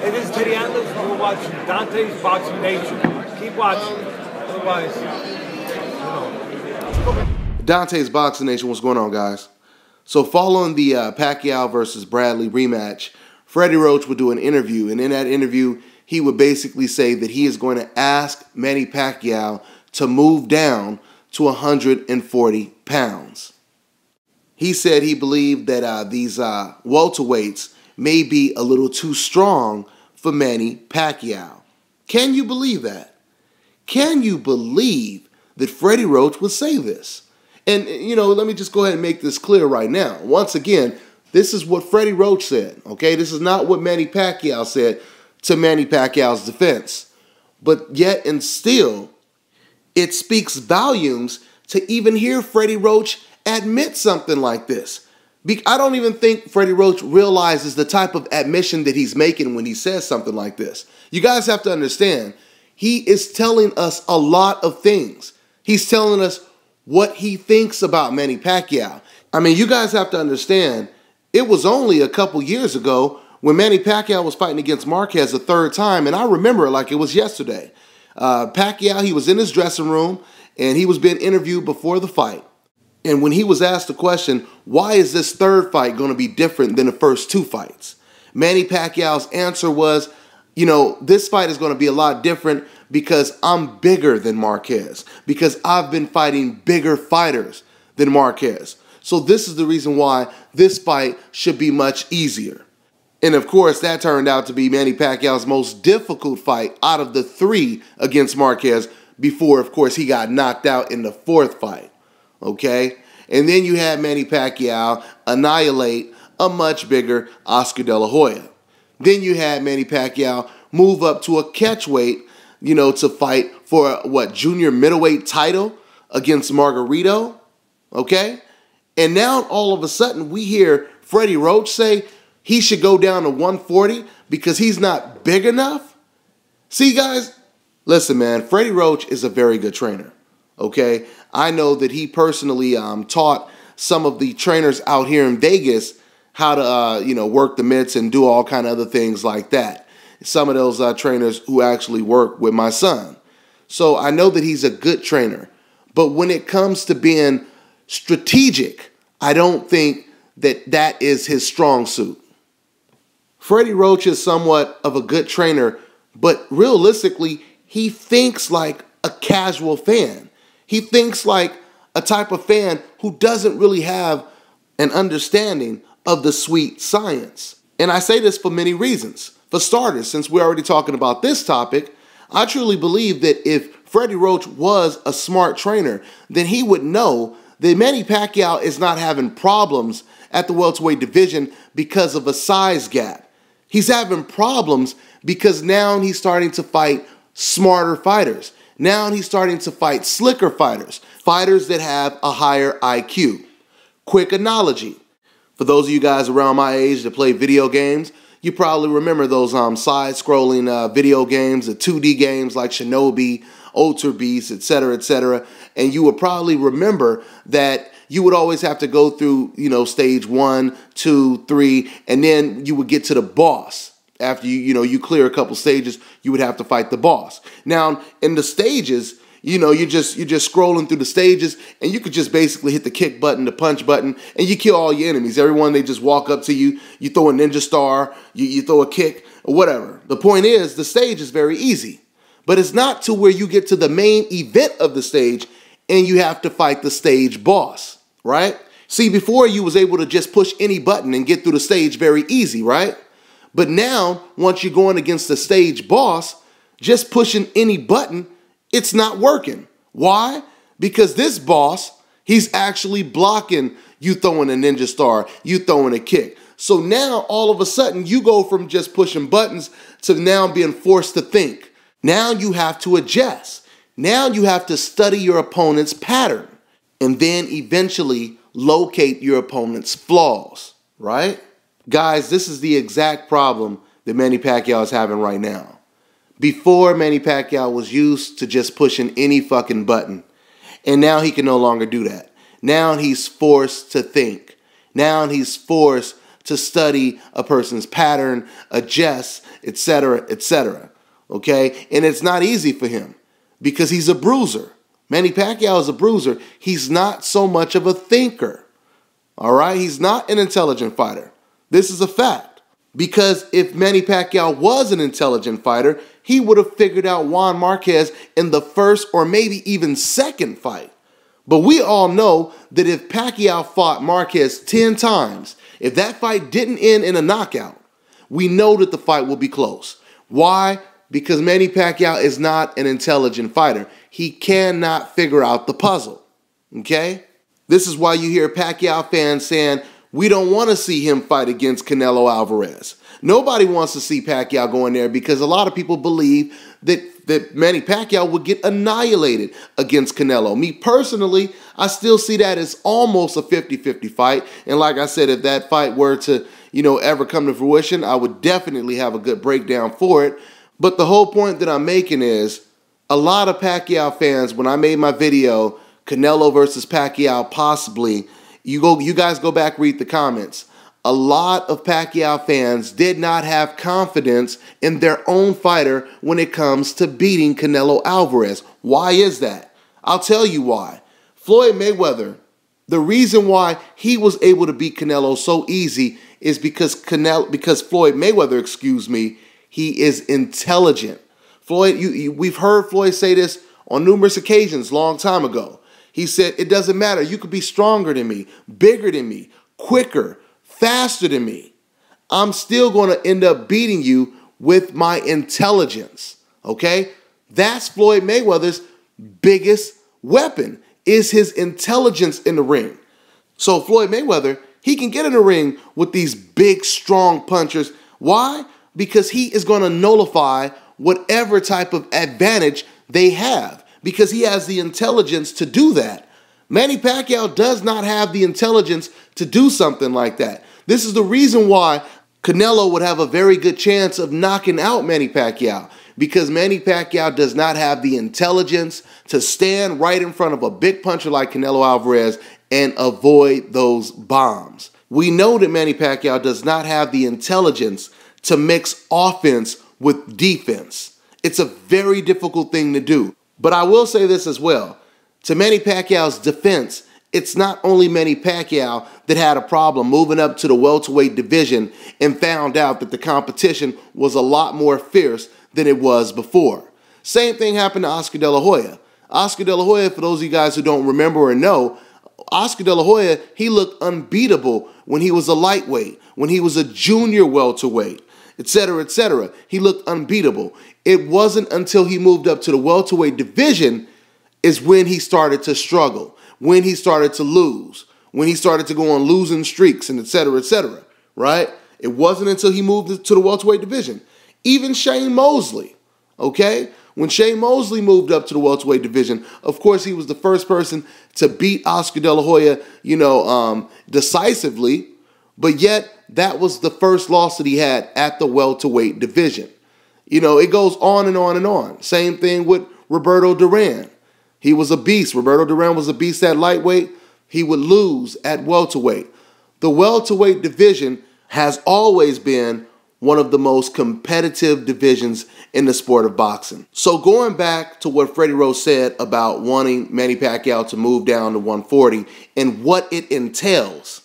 It is Teddy Atlas. You're watching Dante's Boxing Nation. Keep watching. Otherwise, Dante's Boxing Nation, what's going on, guys? So following the Pacquiao versus Bradley rematch, Freddy Roach would do an interview, and in that interview, he would basically say that he is going to ask Manny Pacquiao to move down to 140 pounds. He said he believed that these welterweights may be a little too strong for Manny Pacquiao. Can you believe that? Can you believe that Freddy Roach would say this? And, you know, let me just go ahead and make this clear right now. Once again, this is what Freddy Roach said, okay? This is not what Manny Pacquiao said to Manny Pacquiao's defense. But yet and still, it speaks volumes to even hear Freddy Roach admit something like this. I don't even think Freddy Roach realizes the type of admission that he's making when he says something like this. You guys have to understand, he is telling us a lot of things. He's telling us what he thinks about Manny Pacquiao. I mean, you guys have to understand, it was only a couple years ago when Manny Pacquiao was fighting against Marquez a third time, and I remember it like it was yesterday. Pacquiao, he was in his dressing room, and he was being interviewed before the fight. And when he was asked the question, why is this third fight going to be different than the first two fights? Manny Pacquiao's answer was, you know, this fight is going to be a lot different because I'm bigger than Marquez, because I've been fighting bigger fighters than Marquez. So this is the reason why this fight should be much easier. And of course, that turned out to be Manny Pacquiao's most difficult fight out of the three against Marquez before, of course, he got knocked out in the fourth fight. Okay? And then you had Manny Pacquiao annihilate a much bigger Oscar De La Hoya. Then you had Manny Pacquiao move up to a catchweight, you know, to fight for what, junior middleweight title against Margarito, okay? And now all of a sudden we hear Freddy Roach say he should go down to 140 because he's not big enough. See, guys, listen, man, Freddy Roach is a very good trainer, okay? I know that he personally taught some of the trainers out here in Vegas how to, you know, work the mitts and do all kind of other things like that. Some of those trainers who actually work with my son. So I know that he's a good trainer. But when it comes to being strategic, I don't think that that is his strong suit. Freddy Roach is somewhat of a good trainer, but realistically, he thinks like a casual fan. He thinks like a type of fan who doesn't really have an understanding of the sweet science. And I say this for many reasons. For starters, since we're already talking about this topic, I truly believe that if Freddy Roach was a smart trainer, then he would know that Manny Pacquiao is not having problems at the welterweight division because of a size gap. He's having problems because now he's starting to fight smarter fighters. Now he's starting to fight slicker fighters, fighters that have a higher IQ. Quick analogy. For those of you guys around my age that play video games, you probably remember those side-scrolling video games, the 2D games like Shinobi, Ultra Beast, etc., and you would probably remember that you would always have to go through, you know, stage 1, 2, 3, and then you would get to the boss. After you clear a couple stages, you would have to fight the boss. Now, in the stages, you know, you're just scrolling through the stages, and you could just basically hit the kick button, the punch button, and you kill all your enemies. Everyone, they just walk up to you, you throw a ninja star, you throw a kick, or whatever. The point is, the stage is very easy. But it's not to where you get to the main event of the stage, and you have to fight the stage boss, right? See, before you was able to just push any button and get through the stage very easy, right? But now, once you're going against the stage boss, just pushing any button, it's not working. Why? Because this boss, he's actually blocking you throwing a ninja star, you throwing a kick. So now, all of a sudden, you go from just pushing buttons to now being forced to think. Now you have to adjust. Now you have to study your opponent's pattern and then eventually locate your opponent's flaws, right? Guys, this is the exact problem that Manny Pacquiao is having right now. Before, Manny Pacquiao was used to just pushing any fucking button. And now he can no longer do that. Now he's forced to think. Now he's forced to study a person's pattern, adjust, etc., etc. Okay? And it's not easy for him because he's a bruiser. Manny Pacquiao is a bruiser. He's not so much of a thinker. All right? He's not an intelligent fighter. This is a fact. Because if Manny Pacquiao was an intelligent fighter, he would have figured out Juan Marquez in the first or maybe even second fight. But we all know that if Pacquiao fought Marquez 10 times, if that fight didn't end in a knockout, we know that the fight will be close. Why? Because Manny Pacquiao is not an intelligent fighter. He cannot figure out the puzzle. Okay? This is why you hear Pacquiao fans saying, we don't want to see him fight against Canelo Alvarez. Nobody wants to see Pacquiao go in there because a lot of people believe that Manny Pacquiao would get annihilated against Canelo. Me personally, I still see that as almost a 50-50 fight. And like I said, if that fight were to, ever come to fruition, I would definitely have a good breakdown for it. But the whole point that I'm making is a lot of Pacquiao fans, when I made my video, Canelo versus Pacquiao possibly, you guys go back, read the comments. A lot of Pacquiao fans did not have confidence in their own fighter when it comes to beating Canelo Alvarez. Why is that? I'll tell you why. Floyd Mayweather, the reason why he was able to beat Canelo so easy is because Floyd Mayweather, he is intelligent. Floyd, we've heard Floyd say this on numerous occasions long time ago. He said, it doesn't matter. You could be stronger than me, bigger than me, quicker, faster than me. I'm still going to end up beating you with my intelligence. Okay? That's Floyd Mayweather's biggest weapon, is his intelligence in the ring. So Floyd Mayweather, he can get in the ring with these big, strong punchers. Why? Because he is going to nullify whatever type of advantage they have, because he has the intelligence to do that. Manny Pacquiao does not have the intelligence to do something like that. This is the reason why Canelo would have a very good chance of knocking out Manny Pacquiao, because Manny Pacquiao does not have the intelligence to stand right in front of a big puncher like Canelo Alvarez and avoid those bombs. We know that Manny Pacquiao does not have the intelligence to mix offense with defense. It's a very difficult thing to do. But I will say this as well. To Manny Pacquiao's defense, it's not only Manny Pacquiao that had a problem moving up to the welterweight division and found out that the competition was a lot more fierce than it was before. Same thing happened to Oscar De La Hoya. Oscar De La Hoya, for those of you guys who don't remember or know, Oscar De La Hoya, he looked unbeatable when he was a lightweight, when he was a junior welterweight, etc., etc. He looked unbeatable. It wasn't until he moved up to the welterweight division is when he started to struggle, when he started to lose, when he started to go on losing streaks, and etc., right? It wasn't until he moved to the welterweight division. Even Shane Mosley, okay? When Shane Mosley moved up to the welterweight division, of course, he was the first person to beat Oscar De La Hoya, decisively, but yet that was the first loss that he had at the welterweight division. It goes on and on and on. Same thing with Roberto Duran. He was a beast. Roberto Duran was a beast at lightweight. He would lose at welterweight. The welterweight division has always been one of the most competitive divisions in the sport of boxing. So going back to what Freddy Roach said about wanting Manny Pacquiao to move down to 140 and what it entails,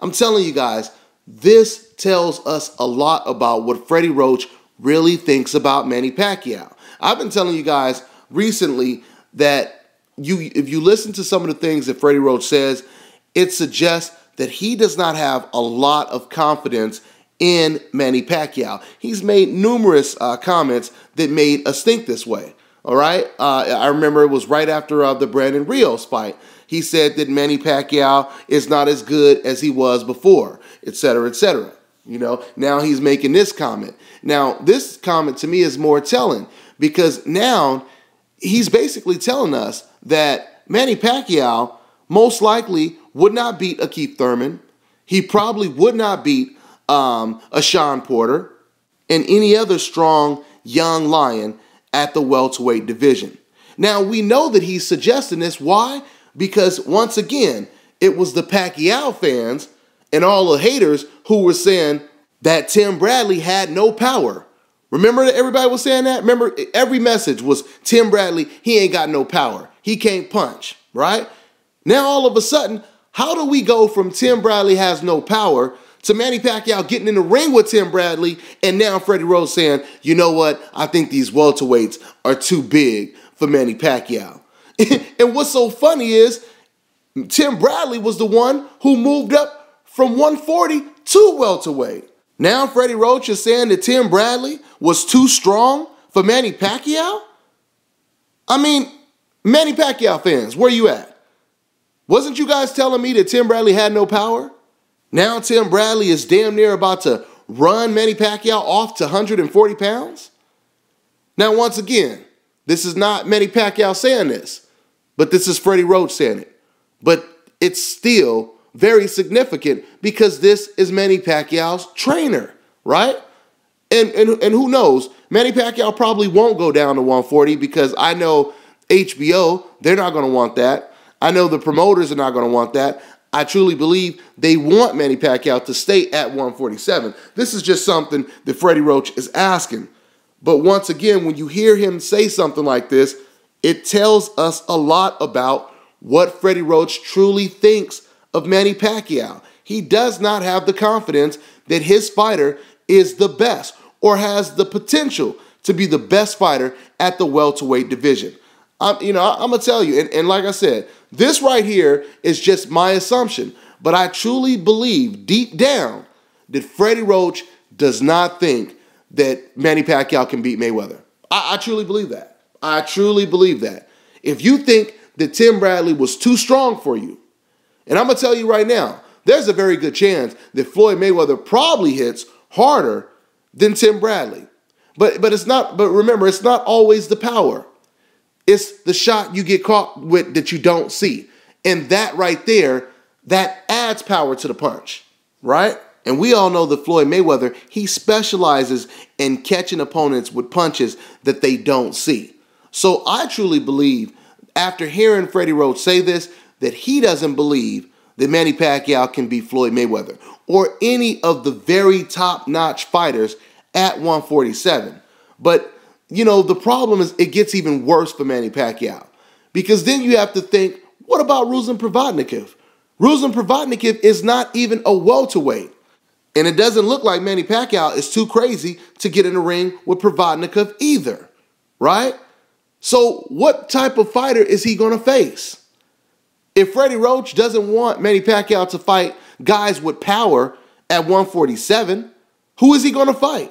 I'm telling you guys, this tells us a lot about what Freddy Roach really thinks about Manny Pacquiao. I've been telling you guys recently that if you listen to some of the things that Freddy Roach says, it suggests that he does not have a lot of confidence in Manny Pacquiao. He's made numerous comments that made us think this way. All right? I remember it was right after the Brandon Rios fight. He said that Manny Pacquiao is not as good as he was before, etc., etc. Now he's making this comment. Now, this comment to me is more telling because now he's basically telling us that Manny Pacquiao most likely would not beat a Keith Thurman. He probably would not beat a Sean Porter and any other strong young lion at the welterweight division. Now, we know that he's suggesting this. Why? Because, once again, it was the Pacquiao fans and all the haters who were saying that Tim Bradley had no power. Remember that everybody was saying that? Remember, every message was Tim Bradley, he ain't got no power. He can't punch, right? Now all of a sudden, how do we go from Tim Bradley has no power to Manny Pacquiao getting in the ring with Tim Bradley, and now Freddy Roach saying, you know what, I think these welterweights are too big for Manny Pacquiao. And what's so funny is Tim Bradley was the one who moved up from 140 to welterweight. Now Freddy Roach is saying that Tim Bradley was too strong for Manny Pacquiao? I mean, Manny Pacquiao fans, where you at? Wasn't you guys telling me that Tim Bradley had no power? Now Tim Bradley is damn near about to run Manny Pacquiao off to 140 pounds? Now once again, this is not Manny Pacquiao saying this, but this is Freddy Roach saying it. But it's still very significant because this is Manny Pacquiao's trainer, right? And who knows, Manny Pacquiao probably won't go down to 140 because I know HBO, they're not going to want that. I know the promoters are not going to want that. I truly believe they want Manny Pacquiao to stay at 147. This is just something that Freddy Roach is asking. But once again, when you hear him say something like this, it tells us a lot about what Freddy Roach truly thinks of Manny Pacquiao. He does not have the confidence that his fighter is the best or has the potential to be the best fighter at the welterweight division. I'm going to tell you, and like I said, this right here is just my assumption, but I truly believe deep down that Freddy Roach does not think that Manny Pacquiao can beat Mayweather. I truly believe that. I truly believe that. If you think that Tim Bradley was too strong for you, and I'm going to tell you right now, there's a very good chance that Floyd Mayweather probably hits harder than Tim Bradley. But remember, it's not always the power. It's the shot you get caught with that you don't see. And that right there, that adds power to the punch, right? And we all know that Floyd Mayweather, he specializes in catching opponents with punches that they don't see. So I truly believe, after hearing Freddy Roach say this, that he doesn't believe that Manny Pacquiao can beat Floyd Mayweather or any of the very top-notch fighters at 147. But, the problem is it gets even worse for Manny Pacquiao. Because then you have to think, what about Ruslan Provodnikov? Ruslan Provodnikov is not even a welterweight. And it doesn't look like Manny Pacquiao is too crazy to get in the ring with Provodnikov either, right? So what type of fighter is he going to face? If Freddy Roach doesn't want Manny Pacquiao to fight guys with power at 147, who is he going to fight?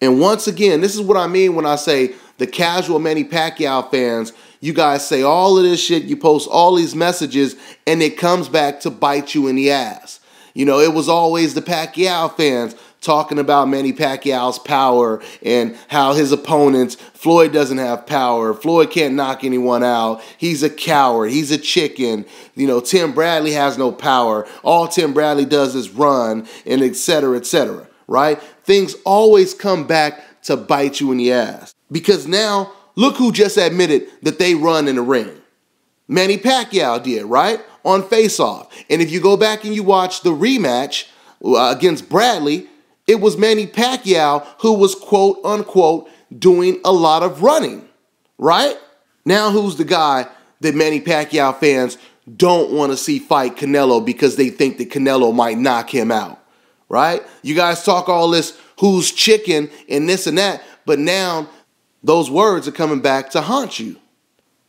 And once again, this is what I mean when I say the casual Manny Pacquiao fans, you guys say all of this shit, you post all these messages, and it comes back to bite you in the ass. It was always the Pacquiao fans talking about Manny Pacquiao's power and how his opponents, Floyd doesn't have power. Floyd can't knock anyone out. He's a coward. He's a chicken. Tim Bradley has no power. All Tim Bradley does is run, and et cetera, right? Things always come back to bite you in the ass. Because now, look who just admitted that they run in the ring. Manny Pacquiao did, right? On Face Off. And if you go back and you watch the rematch against Bradley, it was Manny Pacquiao who was, quote unquote, doing a lot of running, right? Now who's the guy that Manny Pacquiao fans don't want to see fight Canelo because they think that Canelo might knock him out, right? You guys talk all this who's chicken and this and that, but now those words are coming back to haunt you.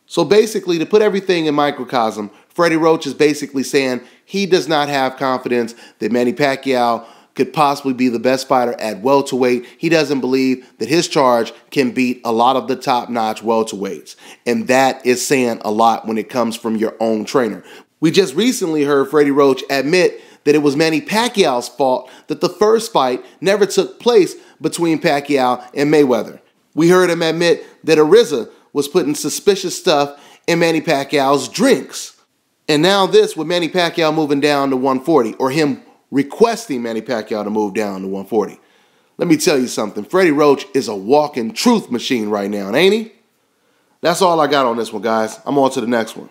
So basically, to put everything in microcosm, Freddy Roach is basically saying he does not have confidence that Manny Pacquiao could possibly be the best fighter at welterweight. He doesn't believe that his charge can beat a lot of the top-notch welterweights. And that is saying a lot when it comes from your own trainer. We just recently heard Freddy Roach admit that it was Manny Pacquiao's fault that the first fight never took place between Pacquiao and Mayweather. We heard him admit that Ariza was putting suspicious stuff in Manny Pacquiao's drinks. And now this with Manny Pacquiao moving down to 140, or him requesting Manny Pacquiao to move down to 140. Let me tell you something. Freddy Roach is a walking truth machine right now, ain't he? That's all I got on this one, guys. I'm on to the next one.